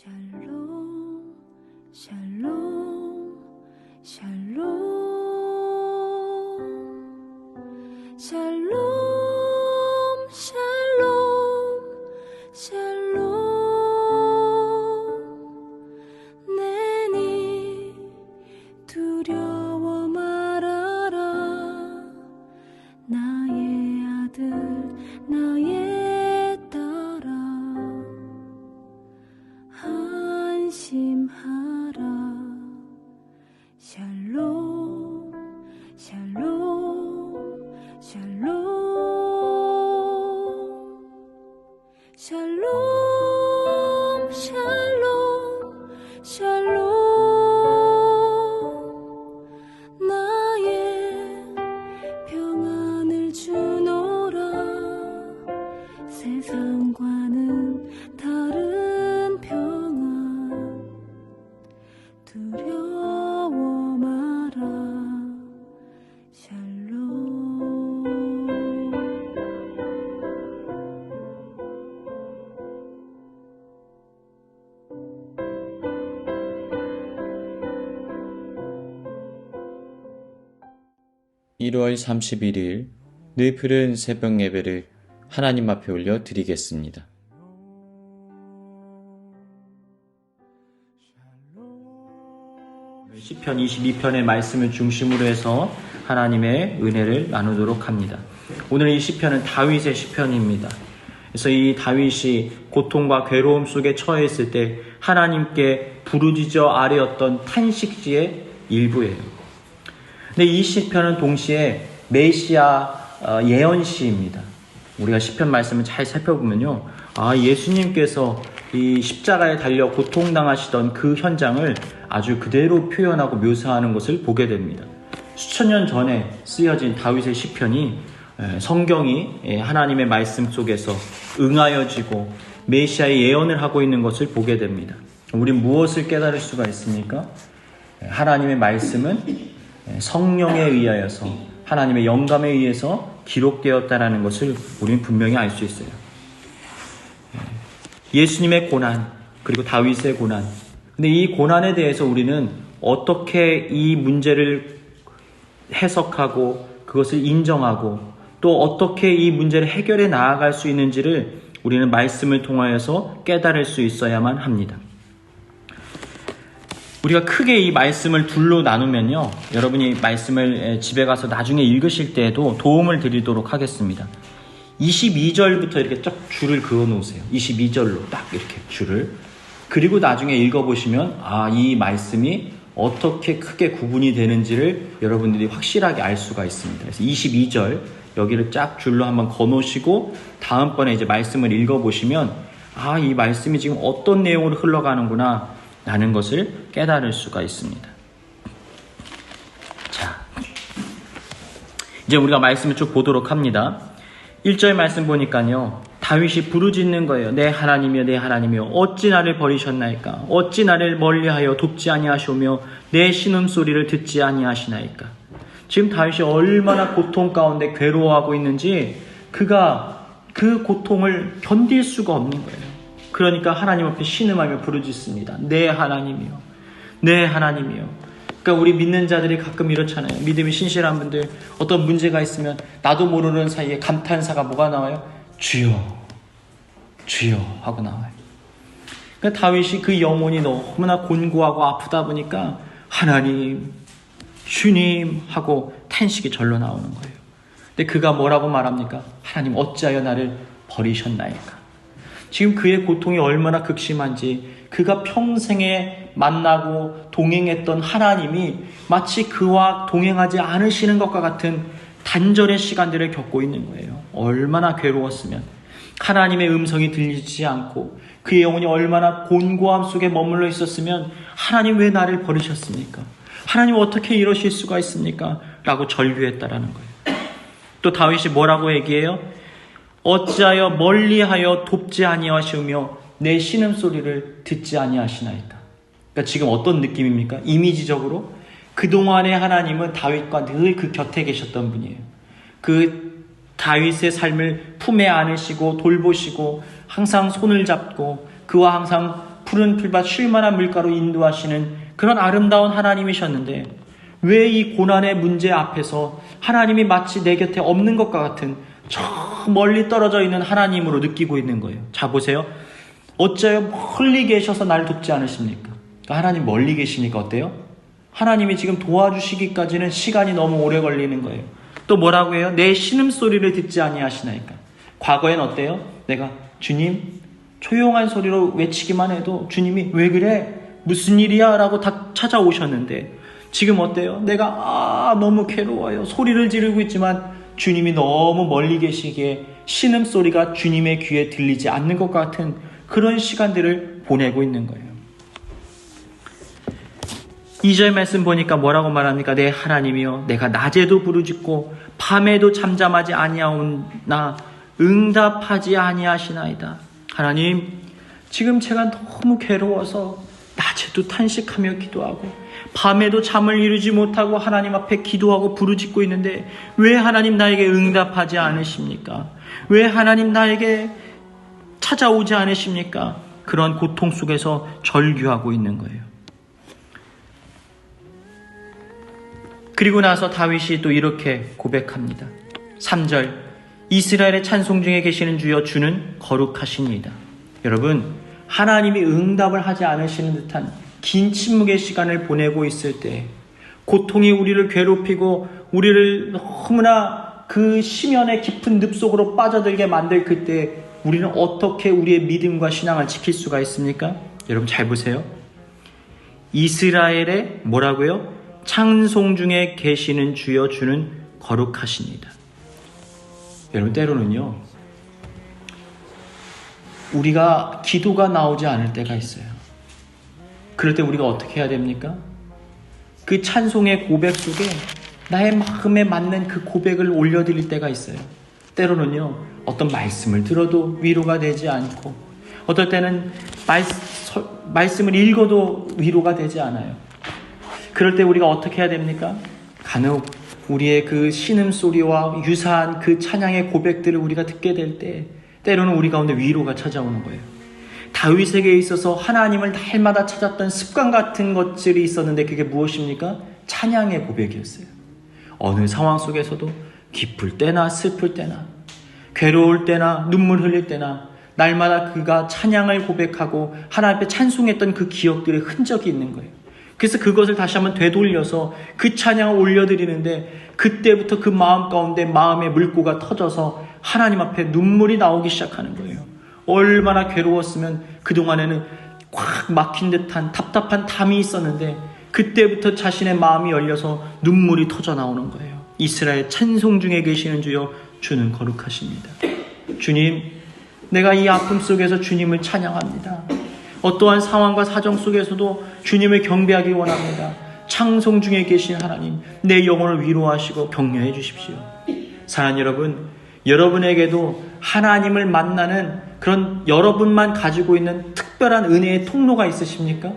샬롬 샬롬 샬롬 샬롬 샬롬 샬롬 내니 두려워 말아라 나의 아들 나의 딸아 안심하라 샬롬 샬롬 샬롬 샬롬 샬롬 샬롬 나의 평안을 주노라 세상과는 다른 평안 두려워 마라 샬롬. (1월 31일) 늘 푸른 새벽 예배를 하나님 앞에 올려 드리겠습니다. 시편 22편의 말씀을 중심으로 해서 하나님의 은혜를 나누도록 합니다. 오늘 이 시편은 다윗의 시편입니다. 그래서 이 다윗이 고통과 괴로움 속에 처해 있을 때 하나님께 부르짖어 아뢰었던 탄식지의 일부예요. 근데 이 시편은 동시에 메시아 예언시입니다. 우리가 시편 말씀을 잘 살펴보면요, 예수님께서 이 십자가에 달려 고통당하시던 그 현장을 아주 그대로 표현하고 묘사하는 것을 보게 됩니다. 수천 년 전에 쓰여진 다윗의 시편이 성경이 하나님의 말씀 속에서 응하여지고 메시아의 예언을 하고 있는 것을 보게 됩니다. 우린 무엇을 깨달을 수가 있습니까? 하나님의 말씀은 성령에 의하여서 하나님의 영감에 의해서 기록되었다는 것을 우리는 분명히 알 수 있어요. 예수님의 고난, 그리고 다윗의 고난. 근데 이 고난에 대해서 우리는 어떻게 이 문제를 해석하고 그것을 인정하고 또 어떻게 이 문제를 해결해 나아갈 수 있는지를 우리는 말씀을 통하여서 깨달을 수 있어야만 합니다. 우리가 크게 이 말씀을 둘로 나누면요, 여러분이 말씀을 집에 가서 나중에 읽으실 때에도 도움을 드리도록 하겠습니다. 22절부터 이렇게 쫙 줄을 그어 놓으세요. 22절로 딱 이렇게 줄을. 그리고 나중에 읽어보시면 이 말씀이 어떻게 크게 구분이 되는지를 여러분들이 확실하게 알 수가 있습니다. 그래서 22절 여기를 쫙 줄로 한번 그어 놓으시고 다음번에 이제 말씀을 읽어보시면 이 말씀이 지금 어떤 내용으로 흘러가는구나 라는 것을 깨달을 수가 있습니다. 자, 이제 우리가 말씀을 쭉 보도록 합니다. 1절 말씀 보니까요, 다윗이 부르짖는 거예요. 내 하나님이여 내 하나님이여 어찌 나를 버리셨나이까? 어찌 나를 멀리하여 돕지 아니하시오며 내 신음소리를 듣지 아니하시나이까? 지금 다윗이 얼마나 고통 가운데 괴로워하고 있는지 그가 그 고통을 견딜 수가 없는 거예요. 그러니까 하나님 앞에 신음하며 부르짖습니다. 내 하나님이여 내 하나님이여. 그러니까 우리 믿는 자들이 가끔 이렇잖아요. 믿음이 신실한 분들 어떤 문제가 있으면 나도 모르는 사이에 감탄사가 뭐가 나와요? 주여 주여 하고 나와요. 그러니까 다윗이 그 영혼이 너무나 곤고하고 아프다 보니까 하나님 주님 하고 탄식이 절로 나오는 거예요. 근데 그가 뭐라고 말합니까? 하나님 어찌하여 나를 버리셨나이까? 지금 그의 고통이 얼마나 극심한지, 그가 평생에 만나고 동행했던 하나님이 마치 그와 동행하지 않으시는 것과 같은 단절의 시간들을 겪고 있는 거예요. 얼마나 괴로웠으면, 하나님의 음성이 들리지 않고 그의 영혼이 얼마나 곤고함 속에 머물러 있었으면 하나님 왜 나를 버리셨습니까? 하나님 어떻게 이러실 수가 있습니까? 라고 절규했다라는 거예요. 또 다윗이 뭐라고 얘기해요? 어찌하여 멀리하여 돕지 아니하시오며 내 신음소리를 듣지 아니하시나이까? 그러니까 지금 어떤 느낌입니까? 이미지적으로 그동안의 하나님은 다윗과 늘 그 곁에 계셨던 분이에요. 그 다윗의 삶을 품에 안으시고 돌보시고 항상 손을 잡고 그와 항상 푸른 풀밭 쉴만한 물가로 인도하시는 그런 아름다운 하나님이셨는데 왜 이 고난의 문제 앞에서 하나님이 마치 내 곁에 없는 것과 같은 저 멀리 떨어져 있는 하나님으로 느끼고 있는 거예요. 자 보세요. 어째요 멀리 계셔서 나를 돕지 않으십니까? 하나님 멀리 계시니까 어때요? 하나님이 지금 도와주시기까지는 시간이 너무 오래 걸리는 거예요. 또 뭐라고 해요? 내 신음소리를 듣지 아니하시나이까. 과거엔 어때요? 내가 주님 조용한 소리로 외치기만 해도 주님이 왜 그래? 무슨 일이야? 라고 다 찾아오셨는데 지금 어때요? 내가 너무 괴로워요. 소리를 지르고 있지만 주님이 너무 멀리 계시기에 신음소리가 주님의 귀에 들리지 않는 것 같은 그런 시간들을 보내고 있는 거예요. 2절 말씀 보니까 뭐라고 말합니까? 내 하나님이여 내가 낮에도 부르짖고 밤에도 잠잠하지 아니하오나 응답하지 아니하시나이다. 하나님 지금 제가 너무 괴로워서 낮에도 탄식하며 기도하고 밤에도 잠을 이루지 못하고 하나님 앞에 기도하고 부르짖고 있는데 왜 하나님 나에게 응답하지 않으십니까? 왜 하나님 나에게 찾아오지 않으십니까? 그런 고통 속에서 절규하고 있는 거예요. 그리고 나서 다윗이 또 이렇게 고백합니다. 3절 이스라엘의 찬송 중에 계시는 주여 주는 거룩하시니이다. 여러분 하나님이 응답을 하지 않으시는 듯한 긴 침묵의 시간을 보내고 있을 때 고통이 우리를 괴롭히고 우리를 너무나 그 심연의 깊은 늪속으로 빠져들게 만들 그때 우리는 어떻게 우리의 믿음과 신앙을 지킬 수가 있습니까? 여러분 잘 보세요. 이스라엘의 뭐라고요? 찬송 중에 계시는 주여 주는 거룩하시니이다. 여러분 때로는요 우리가 기도가 나오지 않을 때가 있어요. 그럴 때 우리가 어떻게 해야 됩니까? 그 찬송의 고백 속에 나의 마음에 맞는 그 고백을 올려드릴 때가 있어요. 때로는요 어떤 말씀을 들어도 위로가 되지 않고 어떨 때는 말씀을 읽어도 위로가 되지 않아요. 그럴 때 우리가 어떻게 해야 됩니까? 간혹 우리의 그 신음소리와 유사한 그 찬양의 고백들을 우리가 듣게 될 때 때로는 우리 가운데 위로가 찾아오는 거예요. 다윗에게 있어서 하나님을 날마다 찾았던 습관 같은 것들이 있었는데 그게 무엇입니까? 찬양의 고백이었어요. 어느 상황 속에서도 기쁠 때나 슬플 때나 괴로울 때나 눈물 흘릴 때나 날마다 그가 찬양을 고백하고 하나님 앞에 찬송했던 그 기억들의 흔적이 있는 거예요. 그래서 그것을 다시 한번 되돌려서 그 찬양을 올려드리는데 그때부터 그 마음 가운데 마음의 물고가 터져서 하나님 앞에 눈물이 나오기 시작하는 거예요. 얼마나 괴로웠으면 그동안에는 꽉 막힌 듯한 답답한 담이 있었는데 그때부터 자신의 마음이 열려서 눈물이 터져 나오는 거예요. 이스라엘 찬송 중에 계시는 주여 주는 거룩하십니다. 주님 내가 이 아픔 속에서 주님을 찬양합니다. 어떠한 상황과 사정 속에서도 주님을 경배하기 원합니다. 찬송 중에 계신 하나님 내 영혼을 위로하시고 격려해 주십시오. 사랑하는 여러분 여러분에게도 하나님을 만나는 그런 여러분만 가지고 있는 특별한 은혜의 통로가 있으십니까?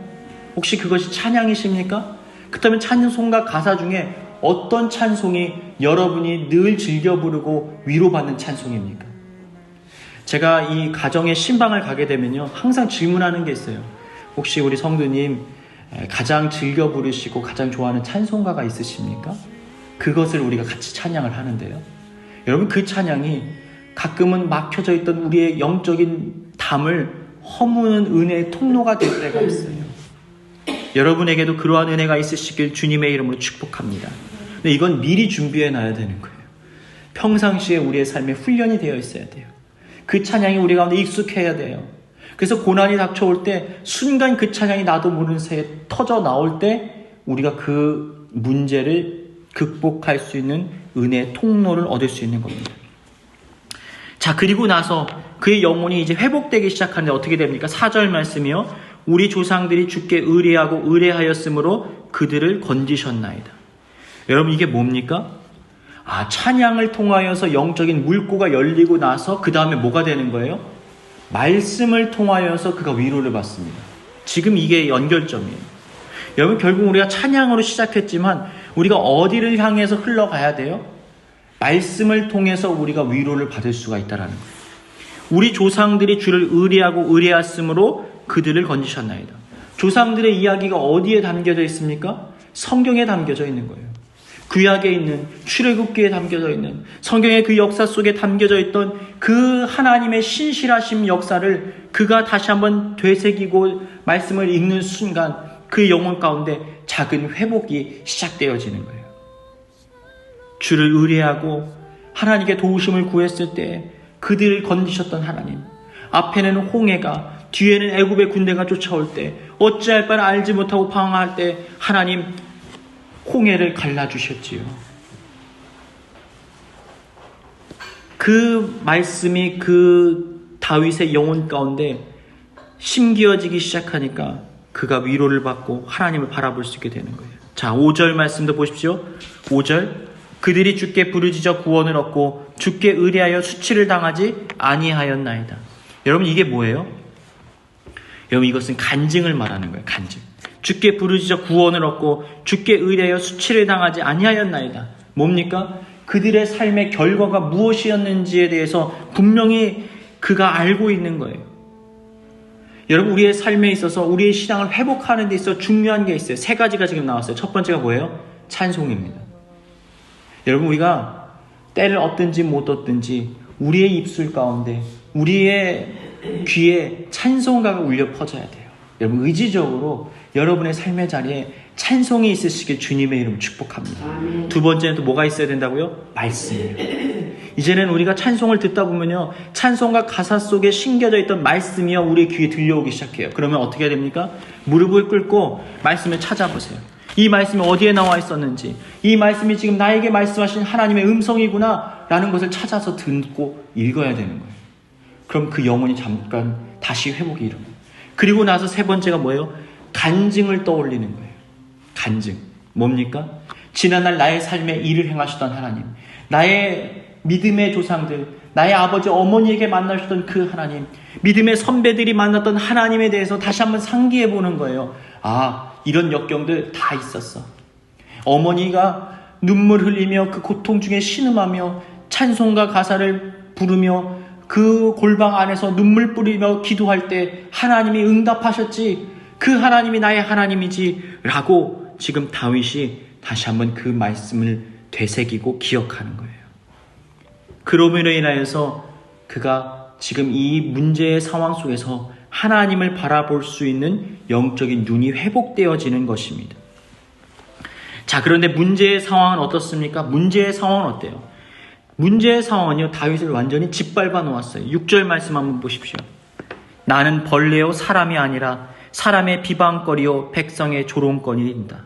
혹시 그것이 찬양이십니까? 그렇다면 찬송가 가사 중에 어떤 찬송이 여러분이 늘 즐겨 부르고 위로받는 찬송입니까? 제가 이 가정의 신방을 가게 되면요 항상 질문하는 게 있어요. 혹시 우리 성도님 가장 즐겨 부르시고 가장 좋아하는 찬송가가 있으십니까? 그것을 우리가 같이 찬양을 하는데요. 여러분 그 찬양이 가끔은 막혀져 있던 우리의 영적인 담을 허무는 은혜의 통로가 될 때가 있어요. 여러분에게도 그러한 은혜가 있으시길 주님의 이름으로 축복합니다. 근데 이건 미리 준비해 놔야 되는 거예요. 평상시에 우리의 삶에 훈련이 되어 있어야 돼요. 그 찬양이 우리 가운데 익숙해야 돼요. 그래서 고난이 닥쳐올 때 순간 그 찬양이 나도 모르는 새에 터져 나올 때 우리가 그 문제를 극복할 수 있는 은혜의 통로를 얻을 수 있는 겁니다. 자 그리고 나서 그의 영혼이 이제 회복되기 시작하는데 어떻게 됩니까? 4절 말씀이요. 우리 조상들이 주께 의뢰하고 의뢰하였으므로 그들을 건지셨나이다. 여러분 이게 뭡니까? 찬양을 통하여서 영적인 물고가 열리고 나서 그 다음에 뭐가 되는 거예요? 말씀을 통하여서 그가 위로를 받습니다. 지금 이게 연결점이에요. 여러분 결국 우리가 찬양으로 시작했지만 우리가 어디를 향해서 흘러가야 돼요? 말씀을 통해서 우리가 위로를 받을 수가 있다는 거예요. 우리 조상들이 주를 의뢰하고 의뢰하였으므로 그들을 건지셨나이다. 조상들의 이야기가 어디에 담겨져 있습니까? 성경에 담겨져 있는 거예요. 구약에 있는, 출애굽기에 담겨져 있는, 성경의 그 역사 속에 담겨져 있던 그 하나님의 신실하심 역사를 그가 다시 한번 되새기고 말씀을 읽는 순간 그 영혼 가운데 작은 회복이 시작되어지는 거예요. 주를 의뢰하고 하나님께 도우심을 구했을 때 그들을 건지셨던 하나님, 앞에는 홍해가, 뒤에는 애굽의 군대가 쫓아올 때, 어찌할 바를 알지 못하고 방황할 때 하나님 홍해를 갈라주셨지요. 그 말씀이 그 다윗의 영혼 가운데 심기어지기 시작하니까 그가 위로를 받고 하나님을 바라볼 수 있게 되는 거예요. 자, 5절 말씀도 보십시오. 5절, 그들이 주께 부르짖어 구원을 얻고 주께 의뢰하여 수치를 당하지 아니하였나이다. 여러분, 이게 뭐예요? 여러분, 이것은 간증을 말하는 거예요. 간증. 주께 부르짖어 구원을 얻고 주께 의뢰하여 수치를 당하지 아니하였나이다. 뭡니까? 그들의 삶의 결과가 무엇이었는지에 대해서 분명히 그가 알고 있는 거예요. 여러분, 우리의 삶에 있어서 우리의 신앙을 회복하는 데 있어서 중요한 게 있어요. 세 가지가 지금 나왔어요. 첫 번째가 뭐예요? 찬송입니다. 여러분, 우리가 때를 얻든지 못 얻든지 우리의 입술 가운데, 우리의 귀에 찬송가가 울려 퍼져야 돼요. 여러분, 의지적으로 여러분의 삶의 자리에 찬송이 있으시길 주님의 이름 축복합니다. 아멘. 두 번째는 또 뭐가 있어야 된다고요? 말씀이에요. 이제는 우리가 찬송을 듣다 보면요, 찬송가 가사 속에 심겨져 있던 말씀이요 우리의 귀에 들려오기 시작해요. 그러면 어떻게 해야 됩니까? 무릎을 꿇고 말씀을 찾아보세요. 이 말씀이 어디에 나와 있었는지, 이 말씀이 지금 나에게 말씀하신 하나님의 음성이구나 라는 것을 찾아서 듣고 읽어야 되는 거예요. 그럼 그 영혼이 잠깐 다시 회복이 일어나요. 그리고 나서 세 번째가 뭐예요? 간증을 떠올리는 거예요. 간증. 뭡니까? 지난날 나의 삶에 일을 행하셨던 하나님, 나의 믿음의 조상들, 나의 아버지 어머니에게 만나셨던 그 하나님, 믿음의 선배들이 만났던 하나님에 대해서 다시 한번 상기해 보는 거예요. 아, 이런 역경들 다 있었어. 어머니가 눈물 흘리며 그 고통 중에 신음하며 찬송가 가사를 부르며 그 골방 안에서 눈물 뿌리며 기도할 때 하나님이 응답하셨지, 그 하나님이 나의 하나님이지 라고 지금 다윗이 다시 한번 그 말씀을 되새기고 기억하는 거예요. 그러므로 인하여서 그가 지금 이 문제의 상황 속에서 하나님을 바라볼 수 있는 영적인 눈이 회복되어지는 것입니다. 자, 그런데 문제의 상황은 어떻습니까? 문제의 상황은 어때요? 문제의 상황은요, 다윗을 완전히 짓밟아 놓았어요. 6절 말씀 한번 보십시오. 나는 벌레요 사람이 아니라 사람의 비방거리요 백성의 조롱거리인다.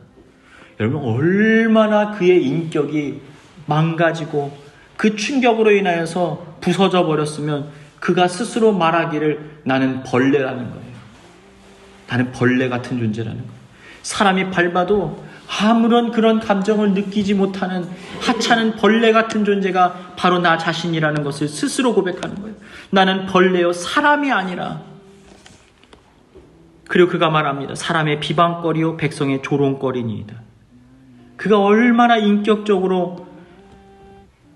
여러분, 얼마나 그의 인격이 망가지고 그 충격으로 인하여서 부서져 버렸으면 그가 스스로 말하기를 나는 벌레라는 거예요. 나는 벌레 같은 존재라는 거예요. 사람이 밟아도 아무런 그런 감정을 느끼지 못하는 하찮은 벌레 같은 존재가 바로 나 자신이라는 것을 스스로 고백하는 거예요. 나는 벌레요 사람이 아니라. 그리고 그가 말합니다. 사람의 비방거리요 백성의 조롱거리니이다. 그가 얼마나 인격적으로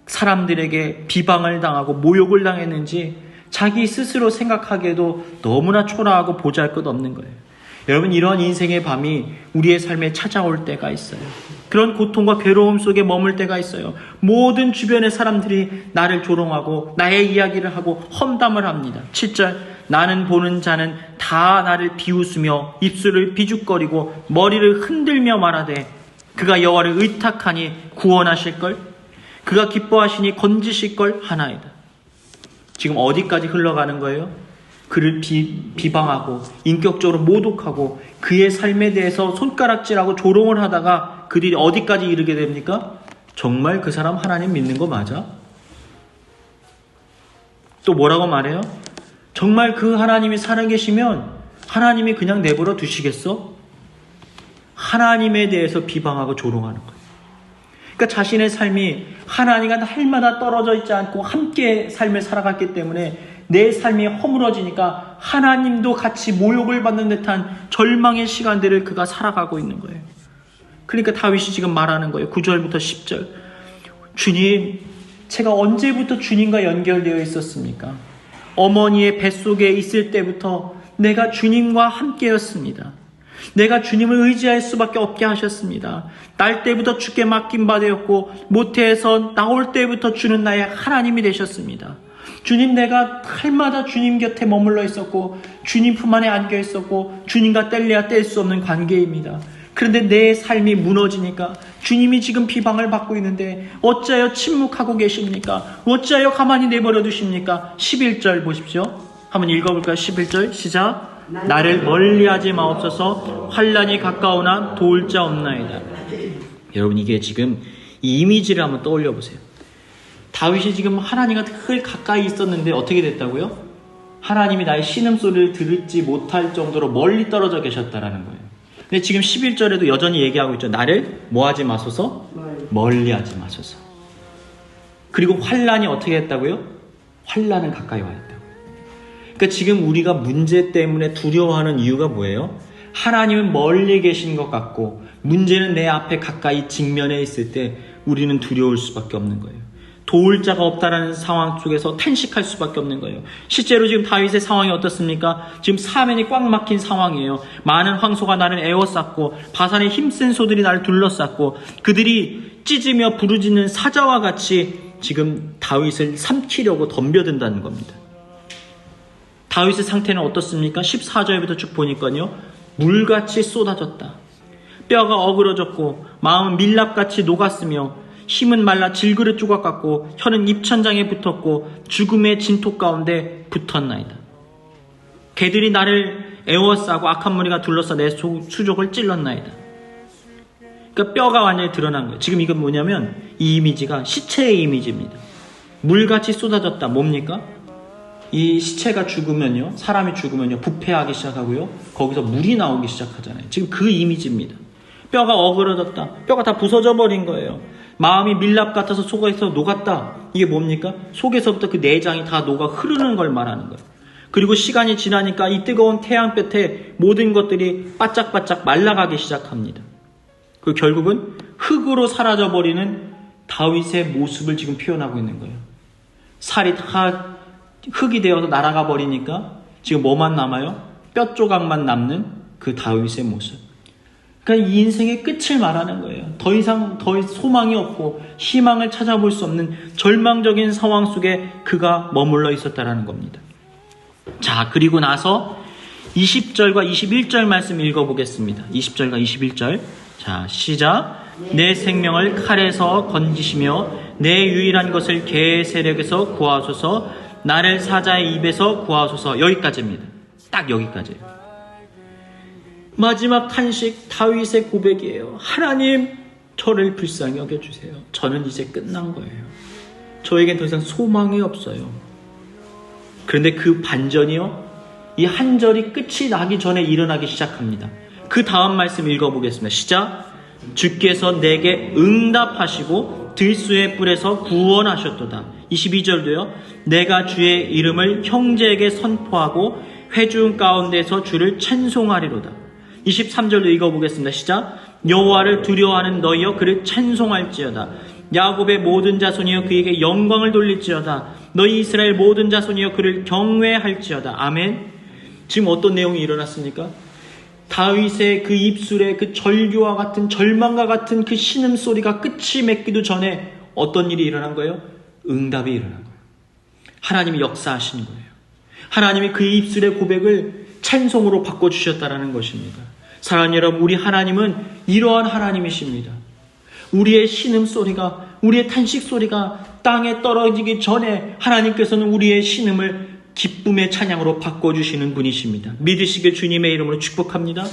사람들에게 비방을 당하고 모욕을 당했는지 자기 스스로 생각하기에도 너무나 초라하고 보잘것없는 거예요. 여러분, 이런 인생의 밤이 우리의 삶에 찾아올 때가 있어요. 그런 고통과 괴로움 속에 머물 때가 있어요. 모든 주변의 사람들이 나를 조롱하고 나의 이야기를 하고 험담을 합니다. 7절, 나는 보는 자는 다 나를 비웃으며 입술을 비죽거리고 머리를 흔들며 말하되 그가 여호와를 의탁하니 구원하실걸, 그가 기뻐하시니 건지실걸 하나이다. 지금 어디까지 흘러가는 거예요? 그를 비방하고 인격적으로 모독하고 그의 삶에 대해서 손가락질하고 조롱을 하다가 그들이 어디까지 이르게 됩니까? 정말 그 사람 하나님 믿는 거 맞아? 또 뭐라고 말해요? 정말 그 하나님이 살아계시면 하나님이 그냥 내버려 두시겠어? 하나님에 대해서 비방하고 조롱하는 거예요. 그러니까 자신의 삶이 하나님과 날마다 떨어져 있지 않고 함께 삶을 살아갔기 때문에 내 삶이 허물어지니까 하나님도 같이 모욕을 받는 듯한 절망의 시간들을 그가 살아가고 있는 거예요. 그러니까 다윗이 지금 말하는 거예요. 9절부터 10절. 주님, 제가 언제부터 주님과 연결되어 있었습니까? 어머니의 뱃속에 있을 때부터 내가 주님과 함께였습니다. 내가 주님을 의지할 수밖에 없게 하셨습니다. 날 때부터 주께 맡긴 바 되었고 모태에서 나올 때부터 주는 나의 하나님이 되셨습니다. 주님, 내가 날마다 주님 곁에 머물러 있었고 주님 품 안에 안겨 있었고 주님과 뗄래야 뗄 수 없는 관계입니다. 그런데 내 삶이 무너지니까 주님이 지금 비방을 받고 있는데 어찌하여 침묵하고 계십니까? 어찌하여 가만히 내버려 두십니까? 11절 보십시오. 한번 읽어볼까요? 11절 시작. 나를 멀리하지 마옵소서. 환난이 가까우나 도울 자 없나이다. 여러분, 이게 지금 이 이미지를 한번 떠올려 보세요. 다윗이 지금 하나님과 늘 가까이 있었는데 어떻게 됐다고요? 하나님이 나의 신음소리를 들을지 못할 정도로 멀리 떨어져 계셨다라는 거예요. 근데 지금 11절에도 여전히 얘기하고 있죠. 나를 뭐하지 마소서? 멀리하지 마소서. 그리고 환난이 어떻게 했다고요? 환난은 가까이 와 있다고. 그러니까 지금 우리가 문제 때문에 두려워하는 이유가 뭐예요? 하나님은 멀리 계신 것 같고 문제는 내 앞에 가까이 직면해 있을 때 우리는 두려울 수밖에 없는 거예요. 도울 자가 없다라는 상황 속에서 탄식할 수밖에 없는 거예요. 실제로 지금 다윗의 상황이 어떻습니까? 지금 사면이 꽉 막힌 상황이에요. 많은 황소가 나를 에워쌌고 바산의 힘센 소들이 나를 둘러쌌고 그들이 찢으며 부르짖는 사자와 같이 지금 다윗을 삼키려고 덤벼든다는 겁니다. 다윗의 상태는 어떻습니까? 14절부터 쭉 보니까요. 물같이 쏟아졌다. 뼈가 어그러졌고 마음은 밀랍같이 녹았으며 힘은 말라 질그릇 조각 같고 혀는 입천장에 붙었고 죽음의 진토 가운데 붙었나이다. 개들이 나를 에워싸고 악한 무리가 둘러싸 내 수족을 찔렀나이다. 그러니까 뼈가 완전히 드러난 거예요. 지금 이건 뭐냐면 이 이미지가 시체의 이미지입니다. 물같이 쏟아졌다. 뭡니까? 이 시체가 죽으면요, 사람이 죽으면요, 부패하기 시작하고요, 거기서 물이 나오기 시작하잖아요. 지금 그 이미지입니다. 뼈가 어그러졌다. 뼈가 다 부서져 버린 거예요. 마음이 밀랍 같아서 속에서 녹았다. 이게 뭡니까? 속에서부터 그 내장이 다 녹아 흐르는 걸 말하는 거예요. 그리고 시간이 지나니까 이 뜨거운 태양볕에 모든 것들이 바짝바짝 말라가기 시작합니다. 그 결국은 흙으로 사라져버리는 다윗의 모습을 지금 표현하고 있는 거예요. 살이 다 흙이 되어서 날아가 버리니까 지금 뭐만 남아요? 뼈 조각만 남는 그 다윗의 모습. 그러니까 이 인생의 끝을 말하는 거예요. 더 이상 소망이 없고 희망을 찾아볼 수 없는 절망적인 상황 속에 그가 머물러 있었다라는 겁니다. 자, 그리고 나서 20절과 21절 말씀 읽어보겠습니다. 20절과 21절. 자, 시작. 내 생명을 칼에서 건지시며 내 유일한 것을 개의 세력에서 구하소서. 나를 사자의 입에서 구하소서. 여기까지입니다. 딱 여기까지예요. 마지막 탄식 다윗의 고백이에요. 하나님, 저를 불쌍히 여겨주세요. 저는 이제 끝난 거예요. 저에겐 더 이상 소망이 없어요. 그런데 그 반전이요, 이 한 절이 끝이 나기 전에 일어나기 시작합니다. 그 다음 말씀 읽어보겠습니다. 시작. 주께서 내게 응답하시고 들수의 뿔에서 구원하셨도다. 22절도요. 내가 주의 이름을 형제에게 선포하고 회중 가운데서 주를 찬송하리로다. 23절도 읽어보겠습니다. 시작. 여호와를 두려워하는 너희여 그를 찬송할지어다. 야곱의 모든 자손이여 그에게 영광을 돌릴지어다. 너희 이스라엘 모든 자손이여 그를 경외할지어다. 아멘. 지금 어떤 내용이 일어났습니까? 다윗의 그 입술에 그 절규와 같은 절망과 같은 그 신음소리가 끝이 맺기도 전에 어떤 일이 일어난 거예요? 응답이 일어난 거예요. 하나님이 역사하신 거예요. 하나님이 그 입술의 고백을 찬송으로 바꿔주셨다라는 것입니다. 사랑하는 여러분, 우리 하나님은 이러한 하나님이십니다. 우리의 신음소리가, 우리의 탄식소리가 땅에 떨어지기 전에 하나님께서는 우리의 신음을 기쁨의 찬양으로 바꿔주시는 분이십니다. 믿으시길 주님의 이름으로 축복합니다.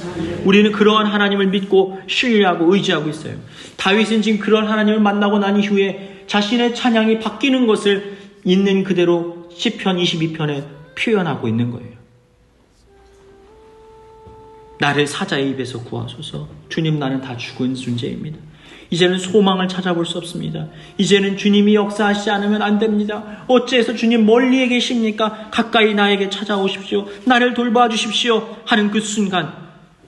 우리는 그러한 하나님을 믿고 신뢰하고 의지하고 있어요. 다윗은 지금 그런 하나님을 만나고 난 이후에 자신의 찬양이 바뀌는 것을 있는 그대로 시편 22편에 표현하고 있는 거예요. 나를 사자의 입에서 구하소서. 주님, 나는 다 죽은 존재입니다. 이제는 소망을 찾아볼 수 없습니다. 이제는 주님이 역사하시지 않으면 안 됩니다. 어째서 주님 멀리에 계십니까? 가까이 나에게 찾아오십시오. 나를 돌봐 주십시오. 하는 그 순간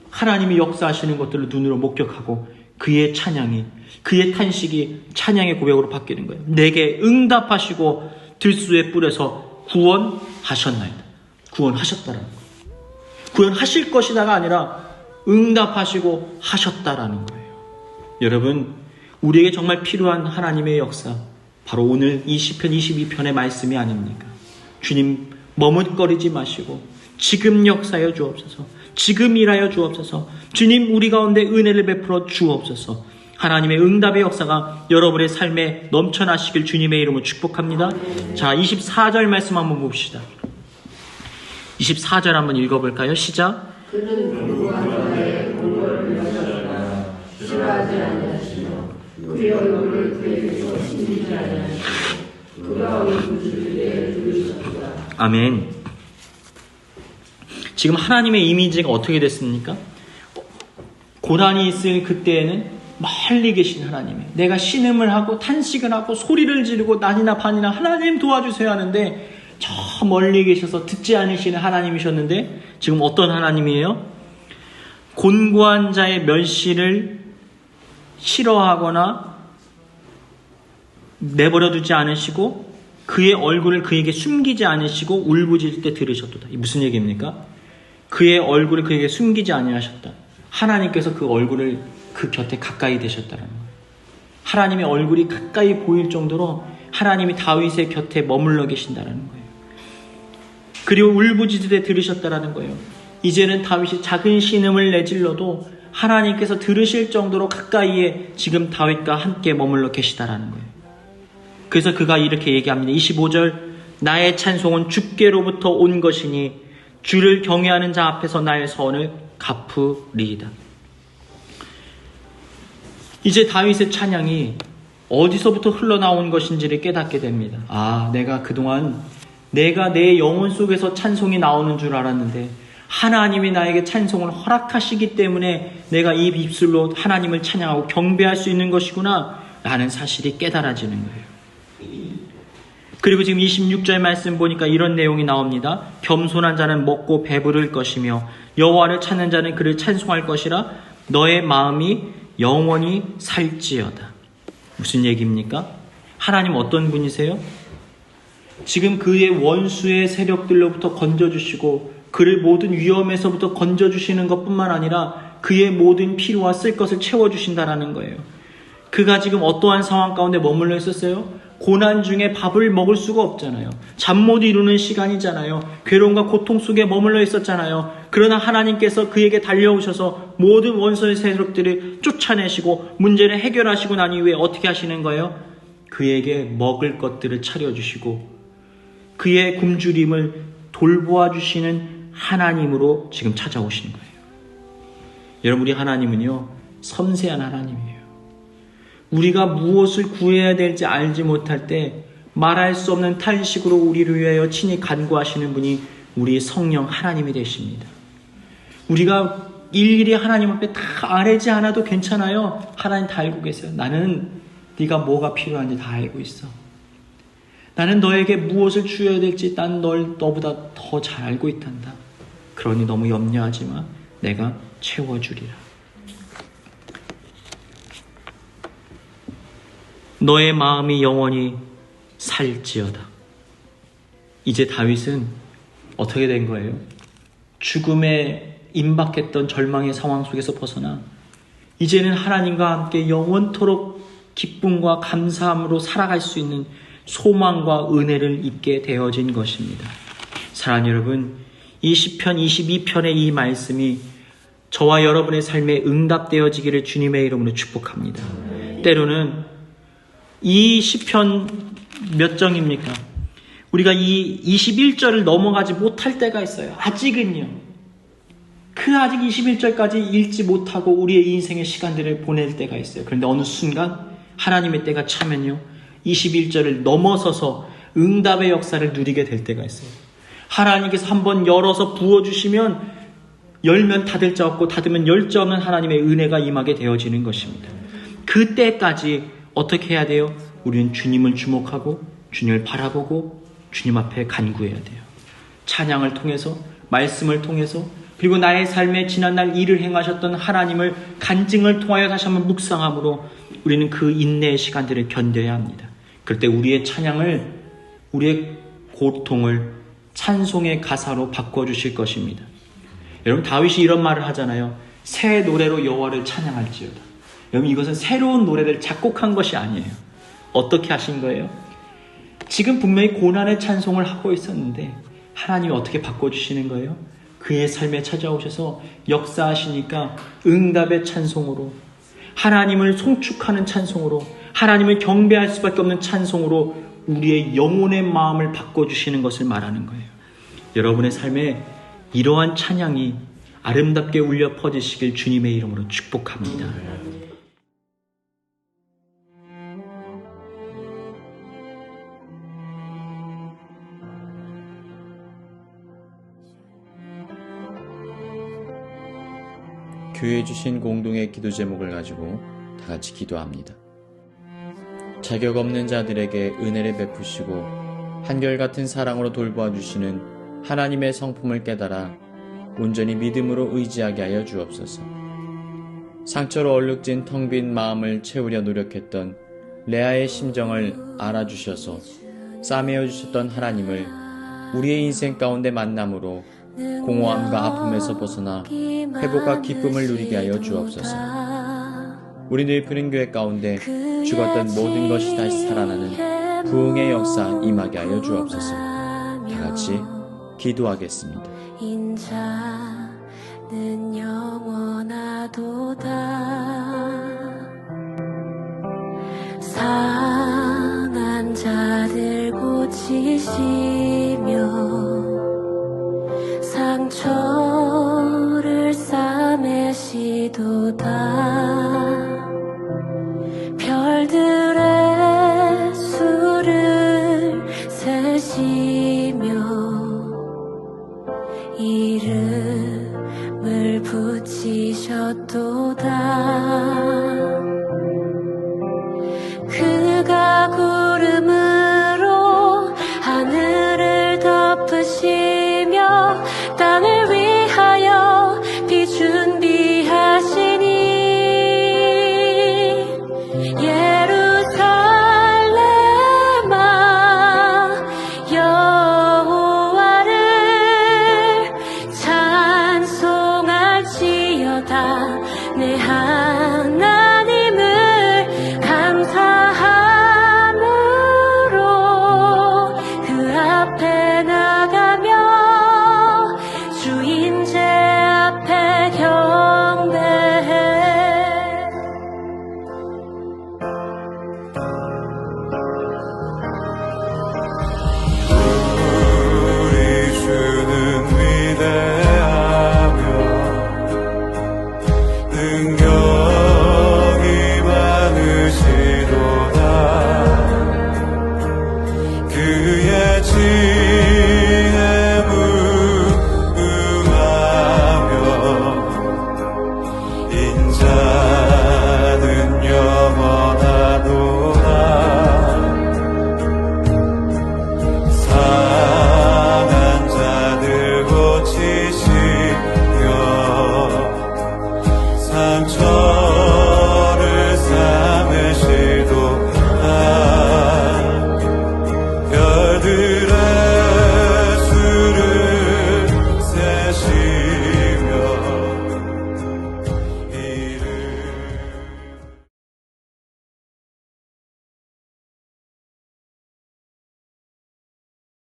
하나님이 역사하시는 것들을 눈으로 목격하고 그의 찬양이, 그의 탄식이 찬양의 고백으로 바뀌는 거예요. 내게 응답하시고 들수의 뿔에서 구원하셨나이다. 구원하셨다는 거예요. 구원하실 것이다가 아니라 응답하시고 하셨다라는 거예요. 여러분, 우리에게 정말 필요한 하나님의 역사, 바로 오늘 이 시편 22편의 말씀이 아닙니까? 주님, 머뭇거리지 마시고 지금 역사여 주옵소서. 지금 일하여 주옵소서. 주님, 우리 가운데 은혜를 베풀어 주옵소서. 하나님의 응답의 역사가 여러분의 삶에 넘쳐나시길 주님의 이름으로 축복합니다. 자, 24절 말씀 한번 봅시다. 24절 한번 읽어볼까요? 시작. 아멘. 지금 하나님의 이미지가 어떻게 됐습니까? 고난이 있을 그때에는 멀리 계신 하나님이, 내가 신음을 하고 탄식을 하고 소리를 지르고 난이나 반이나 하나님 도와주세요 하는데 저 멀리 계셔서 듣지 않으시는 하나님이셨는데 지금 어떤 하나님이에요? 곤고한 자의 멸시를 싫어하거나 내버려두지 않으시고 그의 얼굴을 그에게 숨기지 않으시고 울부짖을 때 들으셨도다. 이 무슨 얘기입니까? 그의 얼굴을 그에게 숨기지 아니하셨다. 하나님께서 그 얼굴을 그 곁에 가까이 되셨다는 거예요. 하나님의 얼굴이 가까이 보일 정도로 하나님이 다윗의 곁에 머물러 계신다는 거예요. 그리고 울부짖을 때 들으셨다는 거예요. 이제는 다윗이 작은 신음을 내질러도 하나님께서 들으실 정도로 가까이에 지금 다윗과 함께 머물러 계시다라는 거예요. 그래서 그가 이렇게 얘기합니다. 25절, 나의 찬송은 주께로부터 온 것이니 주를 경외하는 자 앞에서 나의 서원을 갚으리이다. 이제 다윗의 찬양이 어디서부터 흘러나온 것인지를 깨닫게 됩니다. 아, 내가 그동안 내가 내 영혼 속에서 찬송이 나오는 줄 알았는데 하나님이 나에게 찬송을 허락하시기 때문에 내가 이 입술로 하나님을 찬양하고 경배할 수 있는 것이구나 라는 사실이 깨달아지는 거예요. 그리고 지금 26절 말씀 보니까 이런 내용이 나옵니다. 겸손한 자는 먹고 배부를 것이며 여호와를 찾는 자는 그를 찬송할 것이라 너의 마음이 영원히 살지어다. 무슨 얘기입니까? 하나님 어떤 분이세요? 지금 그의 원수의 세력들로부터 건져주시고 그를 모든 위험에서부터 건져주시는 것뿐만 아니라 그의 모든 필요와 쓸 것을 채워주신다라는 거예요. 그가 지금 어떠한 상황 가운데 머물러 있었어요? 고난 중에 밥을 먹을 수가 없잖아요. 잠 못 이루는 시간이잖아요. 괴로움과 고통 속에 머물러 있었잖아요. 그러나 하나님께서 그에게 달려오셔서 모든 원수의 세력들을 쫓아내시고 문제를 해결하시고 난 이후에 어떻게 하시는 거예요? 그에게 먹을 것들을 차려주시고 그의 굶주림을 돌보아 주시는 하나님으로 지금 찾아오시는 거예요. 여러분, 우리 하나님은요, 섬세한 하나님이에요. 우리가 무엇을 구해야 될지 알지 못할 때 말할 수 없는 탄식으로 우리를 위하여 친히 간구하시는 분이 우리 성령 하나님이 되십니다. 우리가 일일이 하나님 앞에 다 아뢰지 않아도 괜찮아요. 하나님 다 알고 계세요. 나는 네가 뭐가 필요한지 다 알고 있어. 나는 너에게 무엇을 주어야 될지 난 너보다 더 잘 알고 있단다. 그러니 너무 염려하지 마. 내가 채워주리라. 너의 마음이 영원히 살지어다. 이제 다윗은 어떻게 된 거예요? 죽음에 임박했던 절망의 상황 속에서 벗어나 이제는 하나님과 함께 영원토록 기쁨과 감사함으로 살아갈 수 있는 소망과 은혜를 입게 되어진 것입니다. 사랑하는 여러분, 이 시편 22편의 이 말씀이 저와 여러분의 삶에 응답되어지기를 주님의 이름으로 축복합니다. 때로는 이 시편 몇 정입니까? 우리가 이 21절을 넘어가지 못할 때가 있어요. 아직은요. 아직 21절까지 읽지 못하고 우리의 인생의 시간들을 보낼 때가 있어요. 그런데 어느 순간 하나님의 때가 차면요, 21절을 넘어서서 응답의 역사를 누리게 될 때가 있어요. 하나님께서 한번 열어서 부어주시면 열면 닫을 자 없고 닫으면 열 자 없는 하나님의 은혜가 임하게 되어지는 것입니다. 그때까지 어떻게 해야 돼요? 우리는 주님을 주목하고 주님을 바라보고 주님 앞에 간구해야 돼요. 찬양을 통해서, 말씀을 통해서, 그리고 나의 삶에 지난날 일을 행하셨던 하나님을 간증을 통하여 다시 한번 묵상함으로 우리는 그 인내의 시간들을 견뎌야 합니다. 그럴 때 우리의 찬양을, 우리의 고통을 찬송의 가사로 바꿔주실 것입니다. 여러분 다윗이 이런 말을 하잖아요. 새 노래로 여호와를 찬양할지어다. 여러분 이것은 새로운 노래를 작곡한 것이 아니에요. 어떻게 하신 거예요? 지금 분명히 고난의 찬송을 하고 있었는데 하나님이 어떻게 바꿔주시는 거예요? 그의 삶에 찾아오셔서 역사하시니까 응답의 찬송으로, 하나님을 송축하는 찬송으로, 하나님을 경배할 수밖에 없는 찬송으로 우리의 영혼의 마음을 바꿔주시는 것을 말하는 거예요. 여러분의 삶에 이러한 찬양이 아름답게 울려 퍼지시길 주님의 이름으로 축복합니다. 교회에 주신 공동의 기도 제목을 가지고 다 같이 기도합니다. 자격 없는 자들에게 은혜를 베푸시고 한결같은 사랑으로 돌보아 주시는 하나님의 성품을 깨달아 온전히 믿음으로 의지하게 하여 주옵소서. 상처로 얼룩진 텅 빈 마음을 채우려 노력했던 레아의 심정을 알아주셔서 싸매어 주셨던 하나님을 우리의 인생 가운데 만남으로 공허함과 아픔에서 벗어나 회복과 기쁨을 누리게 하여 주옵소서. 우리 늙은 교회 가운데 죽었던 모든 것이 다시 살아나는 부흥의 역사 임하게 하여 주옵소서. 다 같이 기도하겠습니다. 인자는 영원하도다. 상한 자들 고치시며 상처를 싸매시도다. 별들의 수를 세시며 이름을 붙이셨도다.